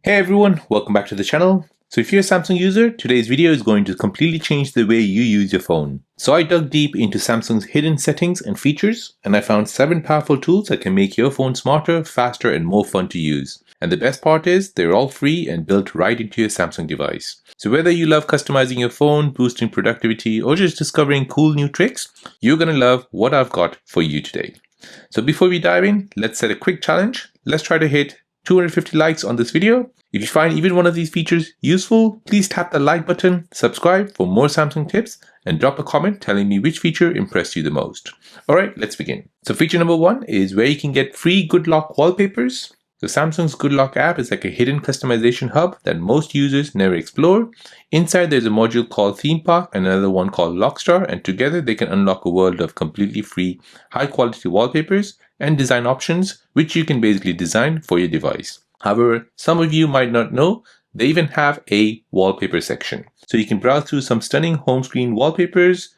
Hey everyone, welcome back to the channel. So if you're a Samsung user, today's video is going to completely change the way you use your phone. So I dug deep into Samsung's hidden settings and features, and I found 7 powerful tools that can make your phone smarter, faster, and more fun to use. And the best part is, they're all free and built right into your Samsung device. So whether you love customizing your phone, boosting productivity, or just discovering cool new tricks, you're gonna love what I've got for you today. So before we dive in, let's set a quick challenge. Let's try to hit 250 likes on this video. If you find even one of these features useful, please tap the like button, subscribe for more Samsung tips, and drop a comment telling me which feature impressed you the most. Alright, let's begin. So feature number 1 is where you can get free Good Lock Wallpapers. So Samsung's Good Lock app is like a hidden customization hub that most users never explore. Inside there's a module called Theme Park and another one called Lockstar, and together they can unlock a world of completely free, high quality wallpapers and design options, which you can basically design for your device. However, some of you might not know, they even have a wallpaper section. So you can browse through some stunning home screen wallpapers,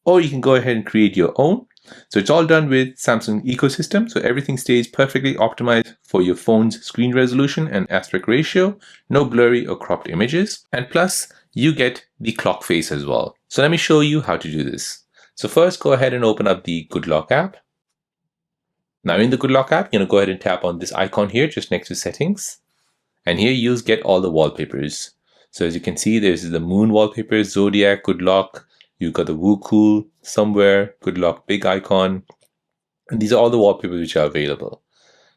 or you can go ahead and create your own. So it's all done with Samsung ecosystem, so everything stays perfectly optimized for your phone's screen resolution and aspect ratio, no blurry or cropped images, and plus you get the clock face as well. So let me show you how to do this. So first, go ahead and open up the Good Lock app. Now in the Good Lock app, you're going to go ahead and tap on this icon here just next to settings. And here you'll get all the wallpapers. So as you can see, there's the moon wallpaper, Zodiac, Good Lock. You've got the Woo Cool, Somewhere, Good Lock, big icon. And these are all the wallpapers which are available.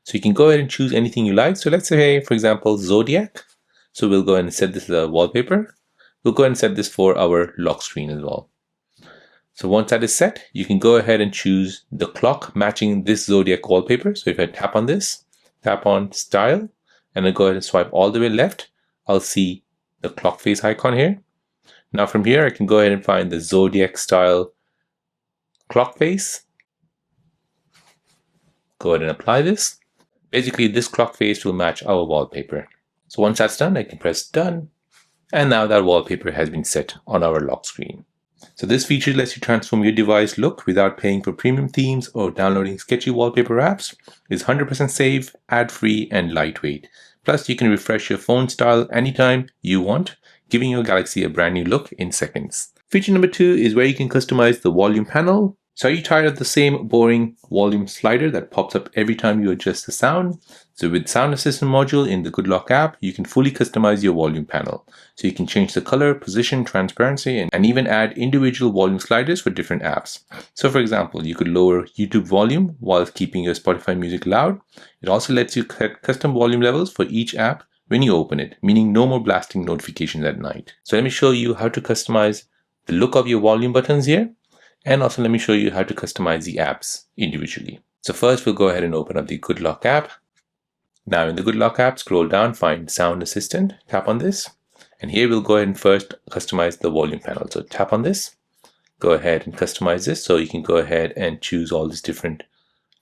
So you can go ahead and choose anything you like. So let's say, for example, Zodiac. So we'll go ahead and set this as a wallpaper. We'll go ahead and set this for our lock screen as well. So once that is set, you can go ahead and choose the clock matching this Zodiac wallpaper. So if I tap on this, tap on Style, and then go ahead and swipe all the way left, I'll see the clock face icon here. Now from here, I can go ahead and find the Zodiac style clock face. Go ahead and apply this. Basically, this clock face will match our wallpaper. So once that's done, I can press Done. And now that wallpaper has been set on our lock screen. So this feature lets you transform your device look without paying for premium themes or downloading sketchy wallpaper apps. It's 100% safe, ad-free, and lightweight. Plus, you can refresh your phone style anytime you want, giving your Galaxy a brand new look in seconds. Feature number 2 is where you can customize the volume panel. So are you tired of the same boring volume slider that pops up every time you adjust the sound? So with Sound Assistant module in the Good Lock app, you can fully customize your volume panel. So you can change the color, position, transparency, and even add individual volume sliders for different apps. So for example, you could lower YouTube volume while keeping your Spotify music loud. It also lets you set custom volume levels for each app when you open it, meaning no more blasting notifications at night. So let me show you how to customize the look of your volume buttons here. And also let me show you how to customize the apps individually. So first we'll go ahead and open up the Good Lock app. Now in the Good Lock app, scroll down, find Sound Assistant, tap on this. And here we'll go ahead and first customize the volume panel. So tap on this, go ahead and customize this. So you can go ahead and choose all these different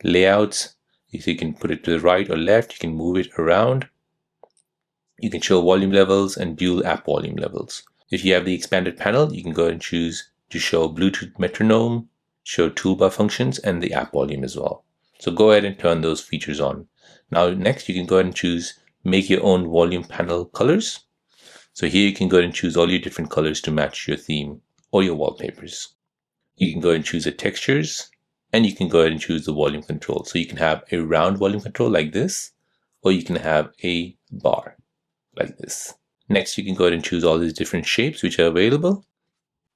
layouts. So you can put it to the right or left, you can move it around. You can show volume levels and dual app volume levels. If you have the expanded panel, you can go ahead and choose to show Bluetooth metronome, show toolbar functions, and the app volume as well. So go ahead and turn those features on. Now next, you can go ahead and choose make your own volume panel colors. So here you can go ahead and choose all your different colors to match your theme or your wallpapers. You can go ahead and choose the textures, and you can go ahead and choose the volume control. So you can have a round volume control like this, or you can have a bar like this. Next, you can go ahead and choose all these different shapes which are available.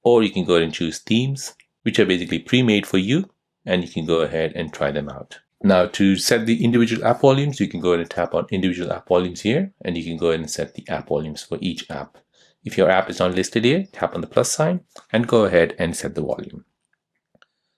Or you can go ahead and choose themes, which are basically pre-made for you, and you can go ahead and try them out. Now to set the individual app volumes, you can go ahead and tap on individual app volumes here, and you can go ahead and set the app volumes for each app. If your app is not listed here, tap on the plus sign and go ahead and set the volume.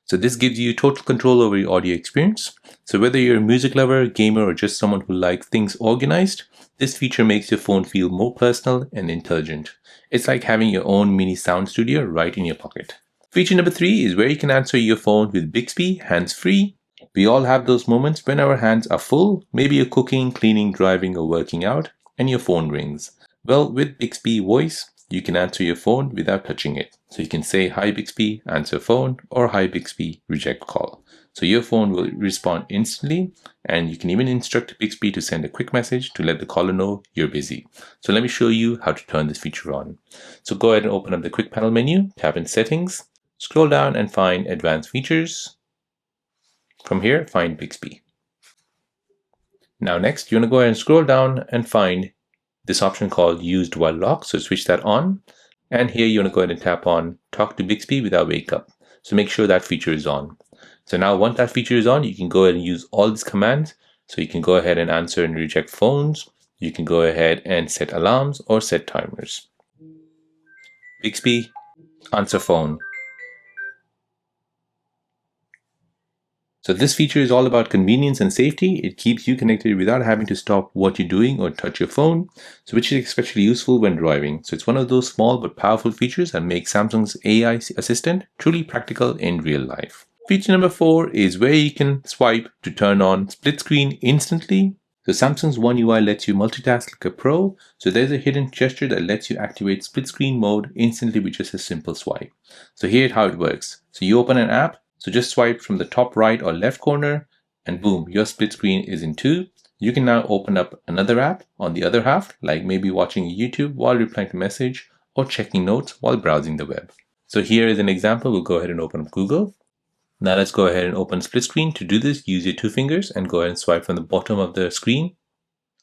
So this gives you total control over your audio experience. So whether you're a music lover, gamer, or just someone who likes things organized, this feature makes your phone feel more personal and intelligent. It's like having your own mini sound studio right in your pocket. Feature number 3 is where you can answer your phone with Bixby hands-free. We all have those moments when our hands are full. Maybe you're cooking, cleaning, driving, or working out, and your phone rings. Well, with Bixby Voice, you can answer your phone without touching it. So you can say, "Hi Bixby, answer phone," or "Hi Bixby, reject call." So your phone will respond instantly, and you can even instruct Bixby to send a quick message to let the caller know you're busy. So let me show you how to turn this feature on. So go ahead and open up the quick panel menu, tap in Settings, scroll down and find Advanced Features. From here, find Bixby. Now next, you're going to go ahead and scroll down and find this option called Used While Locked. So switch that on. And here you're going to go ahead and tap on Talk to Bixby without wake up. So make sure that feature is on. So now once that feature is on, you can go ahead and use all these commands. So you can go ahead and answer and reject phones. You can go ahead and set alarms or set timers. Bixby, answer phone. So this feature is all about convenience and safety. It keeps you connected without having to stop what you're doing or touch your phone, so which is especially useful when driving. So it's one of those small but powerful features that make Samsung's AI assistant truly practical in real life. Feature number 4 is where you can swipe to turn on split screen instantly. So Samsung's One UI lets you multitask like a pro. So there's a hidden gesture that lets you activate split screen mode instantly with just a simple swipe. So here's how it works. So you open an app. So just swipe from the top right or left corner and boom, your split screen is in 2. You can now open up another app on the other half, like maybe watching YouTube while replying to message or checking notes while browsing the web. So here is an example. We'll go ahead and open up Google. Now let's go ahead and open split screen. To do this, use your 2 fingers and go ahead and swipe from the bottom of the screen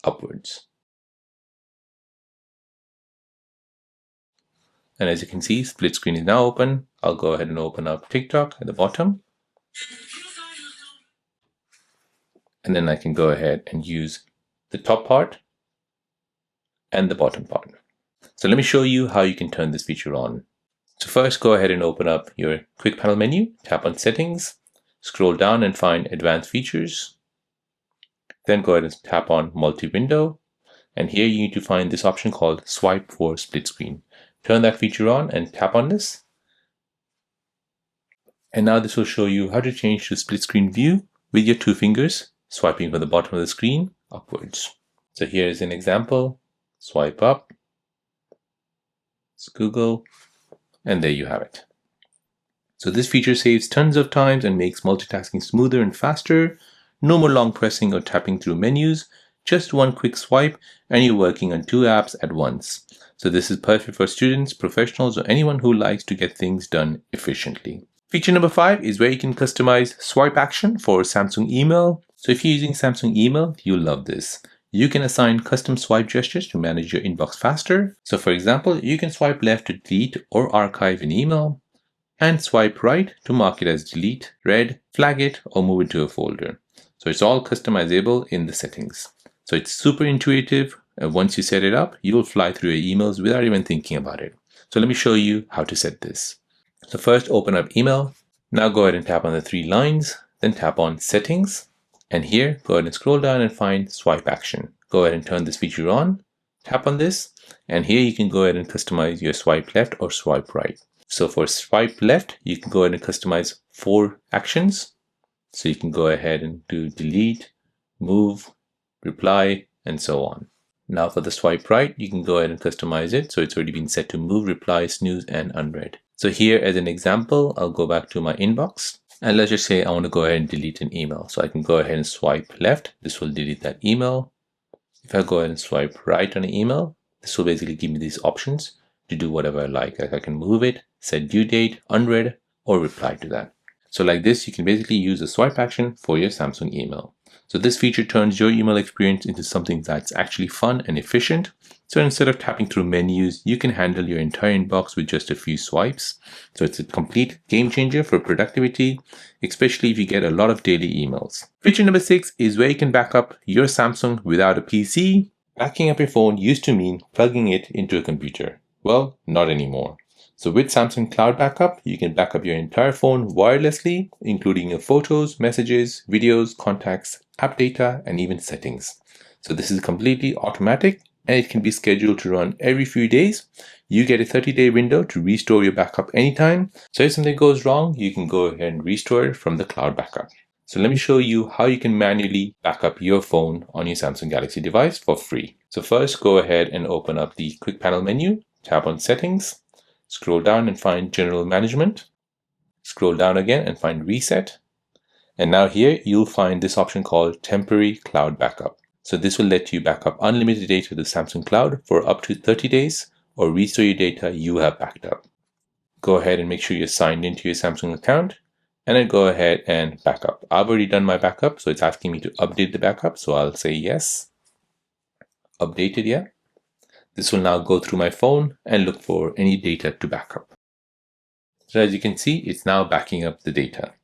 upwards. And as you can see, split screen is now open. I'll go ahead and open up TikTok at the bottom. And then I can go ahead and use the top part and the bottom part. So let me show you how you can turn this feature on. So first, go ahead and open up your quick panel menu, tap on Settings, scroll down and find Advanced Features. Then go ahead and tap on Multi-Window. And here you need to find this option called Swipe for Split Screen. Turn that feature on and tap on this. And now this will show you how to change to split screen view with your 2 fingers, swiping from the bottom of the screen upwards. So here is an example. Swipe up. It's Google. And there you have it. So this feature saves tons of time and makes multitasking smoother and faster. No more long pressing or tapping through menus. Just one quick swipe and you're working on 2 apps at once. So this is perfect for students, professionals, or anyone who likes to get things done efficiently. Feature number 5 is where you can customize swipe action for Samsung Email. So if you're using Samsung Email, you'll love this. You can assign custom swipe gestures to manage your inbox faster. So for example, you can swipe left to delete or archive an email, and swipe right to mark it as delete, read, flag it, or move it to a folder. So it's all customizable in the settings. So it's super intuitive. Once you set it up, you will fly through your emails without even thinking about it. So let me show you how to set this. So first, open up email. Now go ahead and tap on the 3 lines, then tap on settings. And here, go ahead and scroll down and find swipe action. Go ahead and turn this feature on, tap on this, and here you can go ahead and customize your swipe left or swipe right. So for swipe left, you can go ahead and customize 4 actions. So you can go ahead and do delete, move, reply, and so on. Now for the swipe right, you can go ahead and customize it. So it's already been set to move, reply, snooze, and unread. So here as an example, I'll go back to my inbox. And let's just say I want to go ahead and delete an email. So I can go ahead and swipe left. This will delete that email. If I go ahead and swipe right on an email, this will basically give me these options to do whatever I like. Like I can move it, set due date, unread, or reply to that. So like this, you can basically use the swipe action for your Samsung email. So this feature turns your email experience into something that's actually fun and efficient. So instead of tapping through menus, you can handle your entire inbox with just a few swipes. So it's a complete game changer for productivity, especially if you get a lot of daily emails. Feature number 6 is where you can back up your Samsung without a PC. Backing up your phone used to mean plugging it into a computer. Well, not anymore. So with Samsung Cloud Backup, you can back up your entire phone wirelessly, including your photos, messages, videos, contacts, app data, and even settings. So this is completely automatic and it can be scheduled to run every few days. You get a 30-day window to restore your backup anytime. So if something goes wrong, you can go ahead and restore it from the Cloud Backup. So let me show you how you can manually back up your phone on your Samsung Galaxy device for free. So first, go ahead and open up the quick panel menu, tap on settings, scroll down and find general management, scroll down again and find reset. And now here you'll find this option called temporary cloud backup. So this will let you back up unlimited data to the Samsung cloud for up to 30 days or restore your data you have backed up. Go ahead and make sure you're signed into your Samsung account and then go ahead and back up. I've already done my backup, so it's asking me to update the backup. So I'll say yes, updated, yeah. This will now go through my phone and look for any data to backup. So as you can see, it's now backing up the data.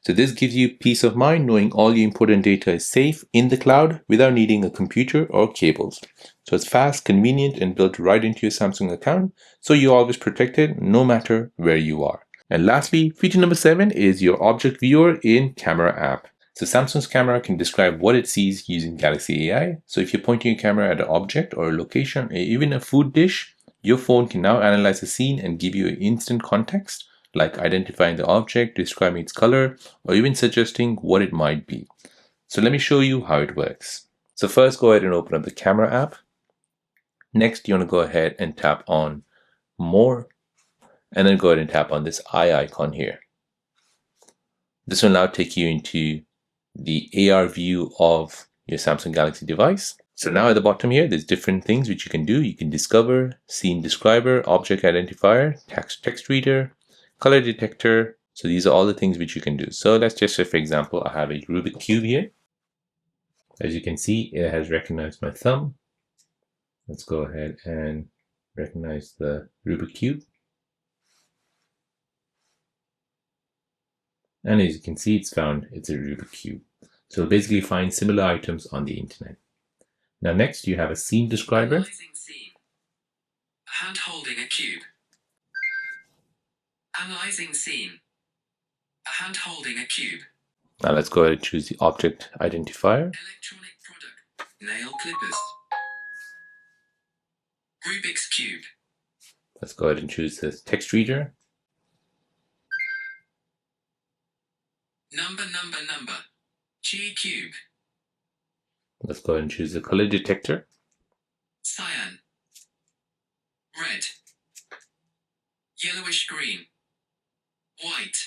So this gives you peace of mind knowing all your important data is safe in the cloud without needing a computer or cables. So it's fast, convenient, and built right into your Samsung account, so you're always protected no matter where you are. And lastly, feature number 7 is your object viewer in Camera app. So Samsung's camera can describe what it sees using Galaxy AI. So if you're pointing your camera at an object or a location, or even a food dish, your phone can now analyze the scene and give you an instant context, like identifying the object, describing its color, or even suggesting what it might be. So let me show you how it works. So first, go ahead and open up the Camera app. Next, you want to go ahead and tap on More, and then go ahead and tap on this eye icon here. This will now take you into the AR view of your Samsung Galaxy device. So now at the bottom here, there's different things which you can do. You can discover, scene describer, object identifier, text reader, color detector. So these are all the things which you can do. So let's just say, for example, I have a Rubik cube here. As you can see, it has recognized my thumb. Let's go ahead and recognize the Rubik cube. And as you can see, it's a Rubik cube. So it'll basically find similar items on the internet. Now next, you have a scene describer. Analyzing scene. Hand holding a cube. Analyzing scene. A hand holding a cube. Now let's go ahead and choose the object identifier. Electronic product. Nail clippers. Rubik's cube. Let's go ahead and choose the text reader. Number. G cube. Let's go ahead and choose the color detector. Cyan. Red. Yellowish green. White.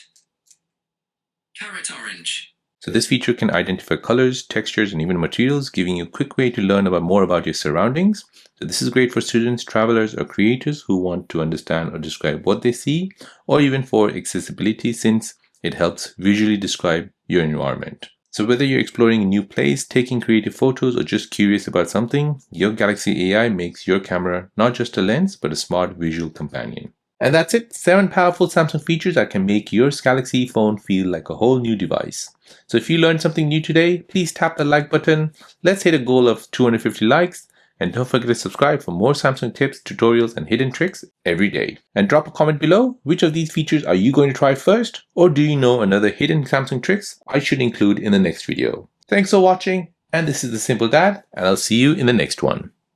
Carrot orange. So this feature can identify colors, textures, and even materials, giving you a quick way to learn more about your surroundings. So this is great for students, travelers, or creators who want to understand or describe what they see, or even for accessibility, since it helps visually describe your environment. So whether you're exploring a new place, taking creative photos, or just curious about something, your Galaxy AI makes your camera not just a lens, but a smart visual companion. And that's it, 7 powerful Samsung features that can make your Galaxy phone feel like a whole new device. So if you learned something new today, please tap the like button. Let's hit a goal of 250 likes. And don't forget to subscribe for more Samsung tips, tutorials, and hidden tricks every day. And drop a comment below. Which of these features are you going to try first? Or do you know another hidden Samsung tricks I should include in the next video? Thanks for watching. And this is The Simple Dad. And I'll see you in the next one.